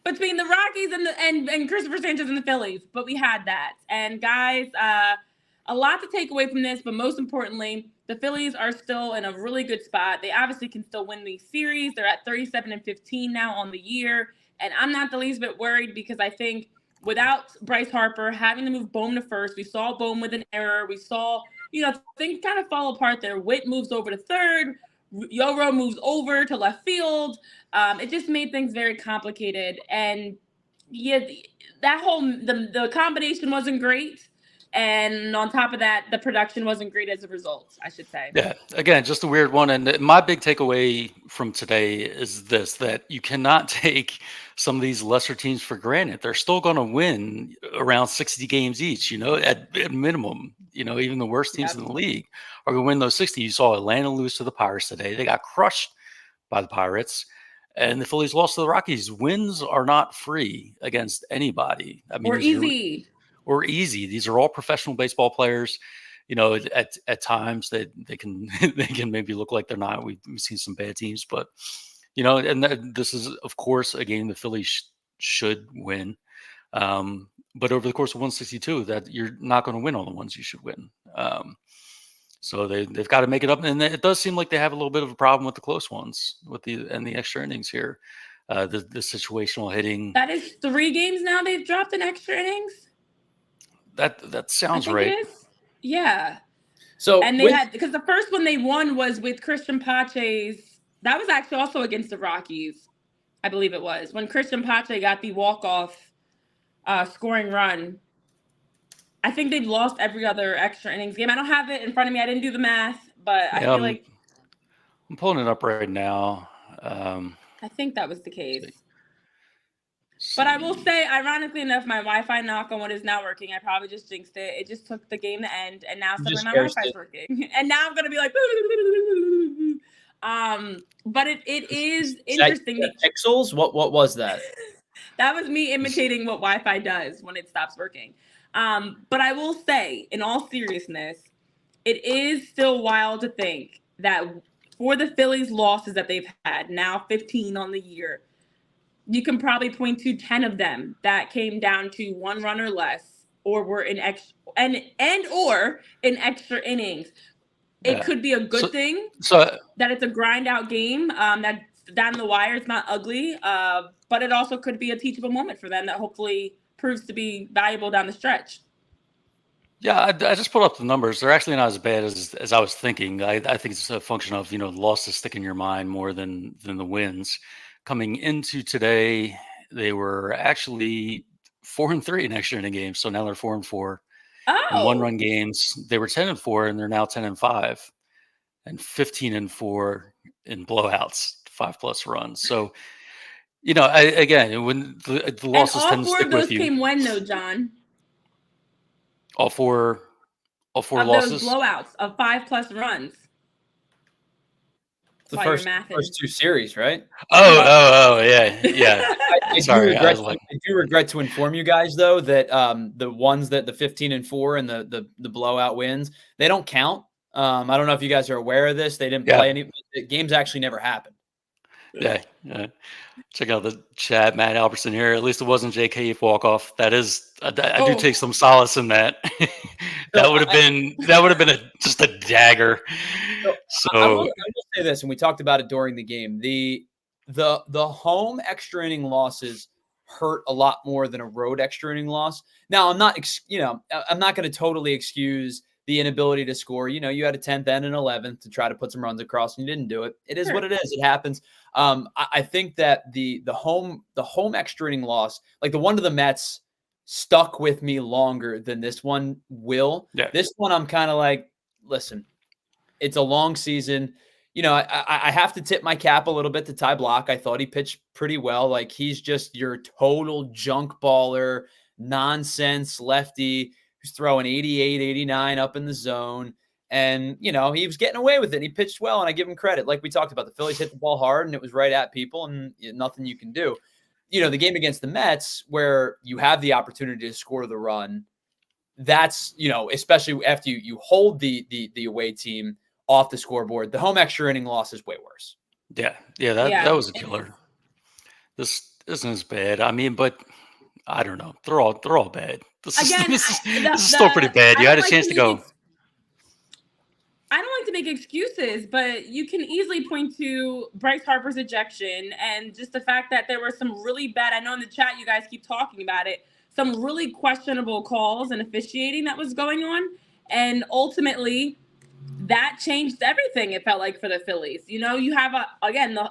between the Rockies and Christopher Sanchez and the Phillies? But we had that. And guys, a lot to take away from this, but most importantly, the Phillies are still in a really good spot. They obviously can still win these series. They're at 37-15 now on the year. And I'm not the least bit worried, because I think without Bryce Harper having to move Bohm to first, we saw Bohm with an error. We saw, things kind of fall apart there. Witt moves over to third. Yoro moves over to left field. It just made things very complicated. And yeah, that whole the combination wasn't great. And on top of that, the production wasn't great as a result, I should say. Yeah, again, just a weird one. And my big takeaway from today is this, that you cannot take some of these lesser teams for granted. They're still going to win around 60 games each, at minimum. Even the worst teams in the league are going to win those 60. You saw Atlanta lose to the Pirates today. They got crushed by the Pirates. And the Phillies lost to the Rockies. Wins are not free against anybody. I mean, or easy. These are all professional baseball players. At times they can they can maybe look like they're not. We've seen some bad teams, but and this is of course a game the Phillies should win. but over the course of 162, that you're not going to win all the ones you should win. So they've got to make it up, and it does seem like they have a little bit of a problem with the close ones, with the extra innings here. The situational hitting. That is 3 games now they've dropped in extra innings. That sounds right. It is. Yeah. So and they had, because the first one they won was with Christian Pache's. That was actually also against the Rockies, I believe it was, when Christian Pache got the walk-off scoring run. I think they've lost every other extra innings game. I don't have it in front of me. I didn't do the math, but I feel like I'm pulling it up right now. I think that was the case. But I will say, ironically enough, my Wi-Fi, knock on wood, is not working. I probably just jinxed it. It just took the game to end, and now suddenly my Wi-Fi is working. And now I'm gonna be like, but it is interesting. Pixels? What was that? That was me imitating what Wi-Fi does when it stops working. But I will say, in all seriousness, it is still wild to think that for the Phillies losses that they've had, now 15 on the year, you can probably point to 10 of them that came down to 1 run or less, or were in extra or in extra innings. It could be a good thing that it's a grind out game, that's down the wire. It's not ugly, but it also could be a teachable moment for them that hopefully proves to be valuable down the stretch. Yeah, I just pulled up the numbers. They're actually not as bad as I was thinking. I think it's a function of, the losses stick in your mind more than the wins. Coming into today, they were actually 4-3 in extra inning games. So now they're 4-4. Oh. In 1-run games, they were 10-4, and they're now 10-5, and 15-4 in blowouts, 5+ runs. So, again, when the losses tend to stick with you. All 4 of those came when, though, John? All four of losses? Those blowouts of 5+ runs. The first 2 series, right? Oh, yeah. Sorry, I do regret to inform you guys, though, that the ones that the 15-4 and the blowout wins, they don't count. I don't know if you guys are aware of this. They didn't play any. The games actually never happened. Yeah. Check out the chat, Matt Albertson here. At least it wasn't J.K. walk-off. That is, I do take some solace in that. that would have been just a dagger. So I will say this, and we talked about it during the game. The home extra inning losses hurt a lot more than a road extra inning loss. Now, I'm not going to totally excuse the inability to score. You had a 10th and an 11th to try to put some runs across, and you didn't do it. It is what it is. It happens. I think that the home extra inning loss, like the one to the Mets, stuck with me longer than this one will. Yeah. This one, I'm kind of like, listen, it's a long season. I have to tip my cap a little bit to Ty Block. I thought he pitched pretty well. Like, he's just your total junk baller, nonsense lefty who's throwing 88, 89 up in the zone. And, he was getting away with it. And he pitched well, and I give him credit. Like we talked about, the Phillies hit the ball hard, and it was right at people, and nothing you can do. The game against the Mets, where you have the opportunity to score the run, that's, especially after you hold the away team off the scoreboard, the home extra inning loss is way worse. Yeah, that was a killer. This isn't as bad. I mean, but I don't know. They're all bad. This is still pretty bad. You had a chance to go. I don't like to make excuses, but you can easily point to Bryce Harper's ejection and just the fact that there were some really bad, I know in the chat you guys keep talking about it, some really questionable calls and officiating that was going on. And ultimately, that changed everything, it felt like, for the Phillies. You have,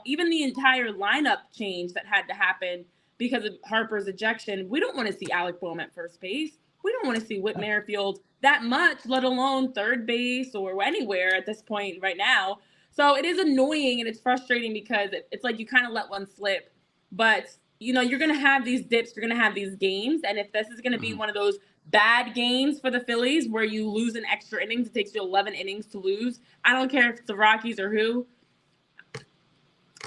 even the entire lineup change that had to happen because of Harper's ejection. We don't want to see Alec Boehm at first base. We don't want to see Whit Merrifield that much, let alone third base or anywhere at this point right now. So it is annoying and it's frustrating because it's like you kind of let one slip. But, you're going to have these dips. You're going to have these games. And if this is going to be one of those bad games for the Phillies where you lose an extra innings, it takes you 11 innings to lose. I don't care if it's the Rockies or who.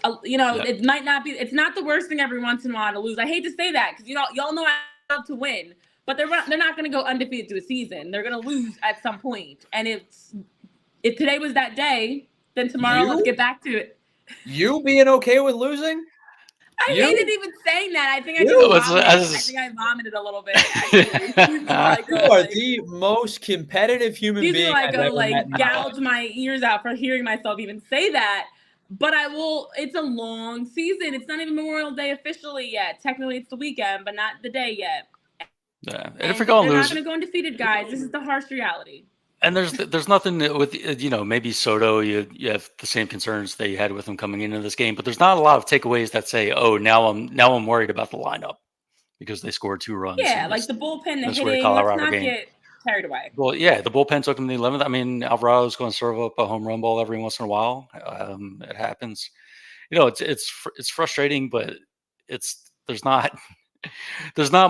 It might not be. It's not the worst thing every once in a while to lose. I hate to say that because y'all know I love to win. But they're not going to go undefeated through a season. They're going to lose at some point. And if today was that day, then tomorrow let's get back to it. You being okay with losing? I hated even saying that. I think I vomited a little bit. Actually. You are the most competitive human being I've ever met. Gouge my ears out for hearing myself even say that. But I will. It's a long season. It's not even Memorial Day officially yet. Technically, it's the weekend, but not the day yet. Yeah, and if we're going to lose, they're not going to go undefeated, guys. This is the harsh reality. And there's nothing with, maybe Soto, you have the same concerns that you had with him coming into this game, but there's not a lot of takeaways that say, oh, now I'm worried about the lineup because they scored 2 runs. Yeah, like the bullpen, the hitting. Let's not get carried away. Well, yeah, the bullpen took him to the 11th. I mean, Alvarado's going to serve up a home run ball every once in a while. It happens. It's frustrating, but there's not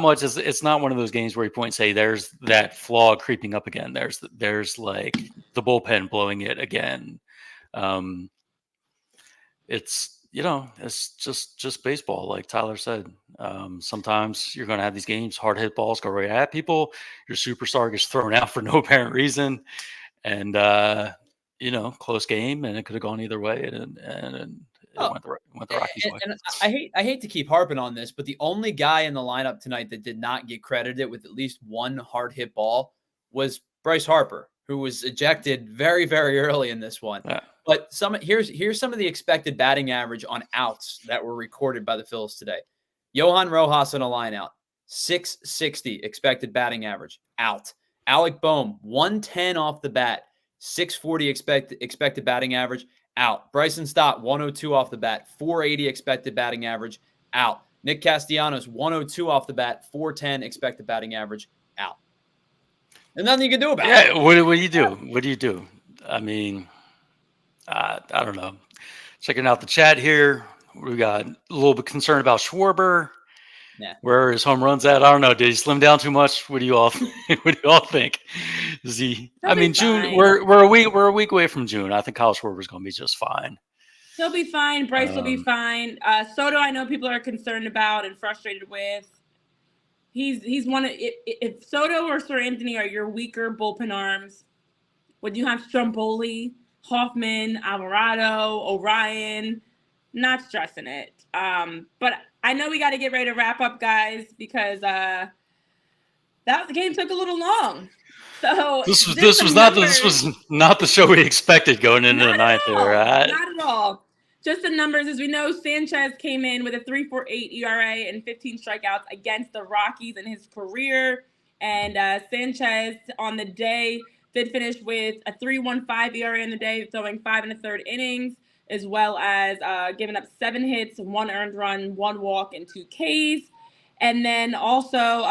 much. It's not one of those games where you point and say there's that flaw creeping up again. There's like the bullpen blowing it again. It's just baseball, like Tyler said. Sometimes you're going to have these games, hard hit balls go right at people. Your superstar gets thrown out for no apparent reason, and close game, and it could have gone either way, and went the Rockies' way. And I hate to keep harping on this, but the only guy in the lineup tonight that did not get credited with at least one hard hit ball was Bryce Harper, who was ejected very, very early in this one. Yeah. But here's some of the expected batting average on outs that were recorded by the Phillies today. Johan Rojas on a line out, 660 expected batting average, out. Alec Boehm, 110 off the bat, 640 expected batting average, out. Bryson Stott, 102 off the bat, 480 expected batting average, out. Nick Castellanos, 102 off the bat, 410 expected batting average, out. There's nothing you can do about it. Yeah, what do you do? What do you do? I mean, I don't know. Checking out the chat here, we got a little bit concerned about Schwarber. Yeah. Where his home runs at? I don't know. Did he slim down too much? What do you all think? Is he? June. Fine. We're a week away from June. I think Kyle Schwarber's going to be just fine. He'll be fine. Bryce will be fine. Soto, I know people are concerned about and frustrated with. He's one of if Soto or Sir Anthony are your weaker bullpen arms, when you have Stromboli, Hoffman, Alvarado, Orion, not stressing it. But I know we got to get ready to wrap up, guys, because the game took a little long. So this was not the show we expected going into the ninth. Not at all. Just the numbers, as we know, Sanchez came in with a 3.48 ERA and 15 strikeouts against the Rockies in his career. And Sanchez on the day did finish with a 3.15 ERA in the day, throwing 5 1/3 innings, as well as giving up 7 hits, 1 earned run, 1 walk, and 2 Ks. And then also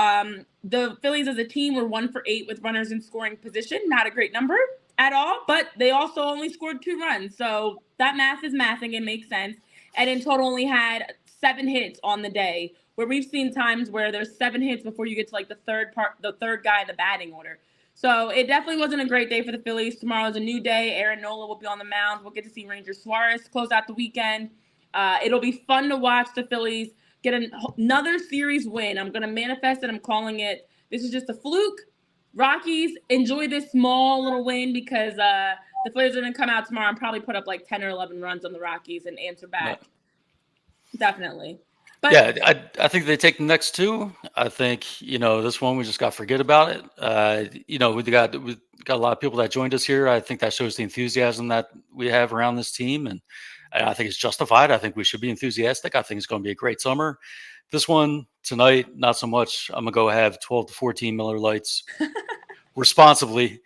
the Phillies as a team were 1 for 8 with runners in scoring position. Not a great number at all, but they also only scored 2 runs. So that math is mathing. It makes sense. And in total only had 7 hits on the day, where we've seen times where there's 7 hits before you get to like the third guy in the batting order. So it definitely wasn't a great day for the Phillies. Tomorrow's a new day. Aaron Nola will be on the mound. We'll get to see Ranger Suarez close out the weekend. It'll be fun to watch the Phillies get another series win. I'm going to manifest it. I'm calling it. This is just a fluke. Rockies, enjoy this small little win because the Phillies are going to come out tomorrow and probably put up like 10 or 11 runs on the Rockies and answer back. Yeah. Definitely. But yeah, I think they take the next 2. I think, this one, we just got to forget about it. We got a lot of people that joined us here. I think that shows the enthusiasm that we have around this team. And I think it's justified. I think we should be enthusiastic. I think it's going to be a great summer. This one tonight, not so much. I'm going to go have 12 to 14 Miller Lights responsibly.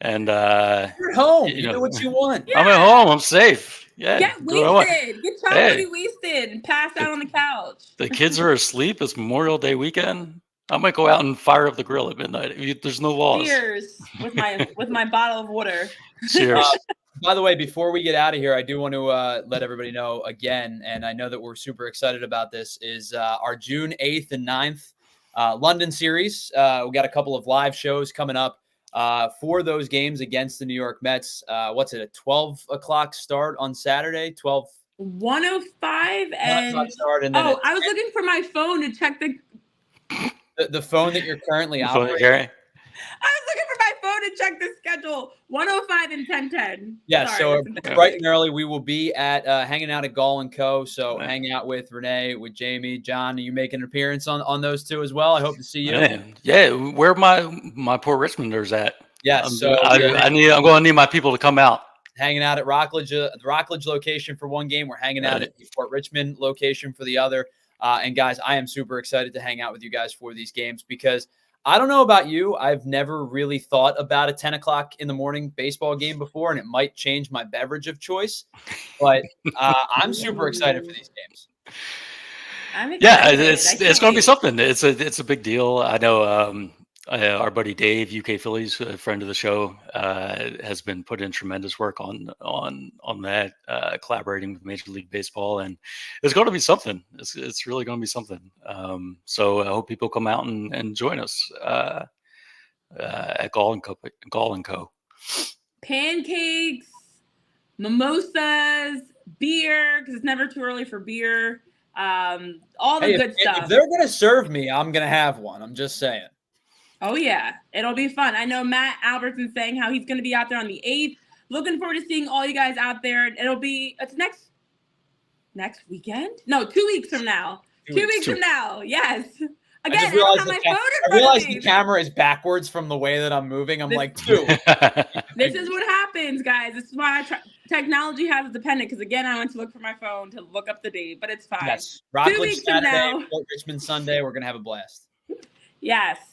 And you're at home. You do what you want. Yeah. I'm at home. I'm safe. Yeah. Get wasted. Get chocolatey wasted and pass out on the couch. The kids are asleep. It's Memorial Day weekend. I might go out and fire up the grill at midnight. There's no laws. Cheers with my bottle of water. Cheers. By the way, before we get out of here, I do want to let everybody know again, and I know that we're super excited about this, is our June 8th and 9th London series. We got a couple of live shows coming up for those games against the New York Mets. What's it, a 12 o'clock start on Saturday? 1:05 and start, and then I was looking for my phone to check the phone that you're currently operating. I was looking for my phone to check the schedule. 105 and 10:10. Yeah, Sorry, so that's it's bright and early. We will be at hanging out at Gall & Co. So hang out with Renee, with Jamie, John. Are you making an appearance on those two as well? I hope to see you. Yeah, where my poor Richmonders at? Yes, I'm going to need my people to come out. Hanging out at Rockledge, the Rockledge location for one game. We're hanging out at the Fort Richmond location for the other. And guys, I am super excited to hang out with you guys for these games because I don't know about you. I've never really thought about a 10 o'clock in the morning baseball game before, and it might change my beverage of choice. But I'm super excited for these games. Yeah, it's going to be something. It's a big deal. I know our buddy Dave, UK Phillies, a friend of the show, has been putting in tremendous work on that, collaborating with Major League Baseball, and it's going to be something. It's really going to be something. So I hope people come out and join us at Gall & Co. Pancakes, mimosas, beer, because it's never too early for beer. All the good stuff. If they're going to serve me, I'm going to have one. I'm just saying. Oh, yeah. It'll be fun. I know Matt Albertson's saying how he's going to be out there on the 8th. Looking forward to seeing all you guys out there. It's next weekend? No, 2 weeks from now. 2 weeks from now. Yes. Again, I don't have my phone in front of me. I realize the camera is backwards from the way that I'm moving. I'm like, 2. This is what happens, guys. This is why technology has it dependent. Because, again, I went to look for my phone to look up the date. But it's fine. Yes. Rockledge Saturday, Fort Richmond Sunday. We're going to have a blast. Yes.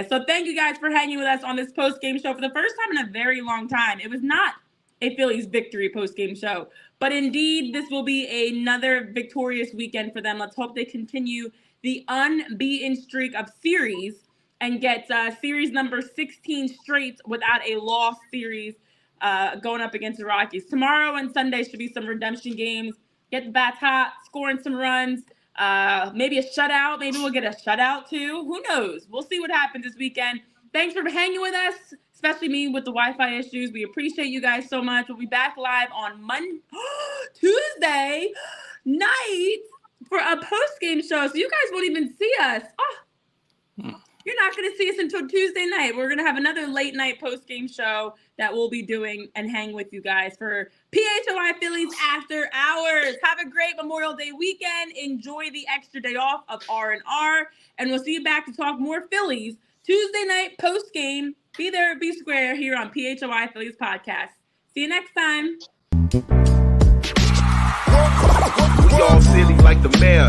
So thank you guys for hanging with us on this post-game show for the first time in a very long time. It was not a Phillies victory post-game show, but indeed this will be another victorious weekend for them. Let's hope they continue the unbeaten streak of series and get series number 16 straight without a lost series going up against the Rockies. Tomorrow and Sunday should be some redemption games. Get the bats hot, scoring some runs. Maybe a shutout. Maybe we'll get a shutout too. Who knows? We'll see what happens this weekend. Thanks for hanging with us, especially me with the Wi-Fi issues. We appreciate you guys so much. We'll be back live on Tuesday night for a post-game show. So you guys won't even see us. You're not going to see us until Tuesday night. We're going to have another late night post-game show that we'll be doing and hang with you guys for PHLY Phillies After Hours. Have a great Memorial Day weekend. Enjoy the extra day off of R&R. And we'll see you back to talk more Phillies Tuesday night post-game. Be there, be square here on PHLY Phillies Podcast. See you next time. We all silly like the mayor.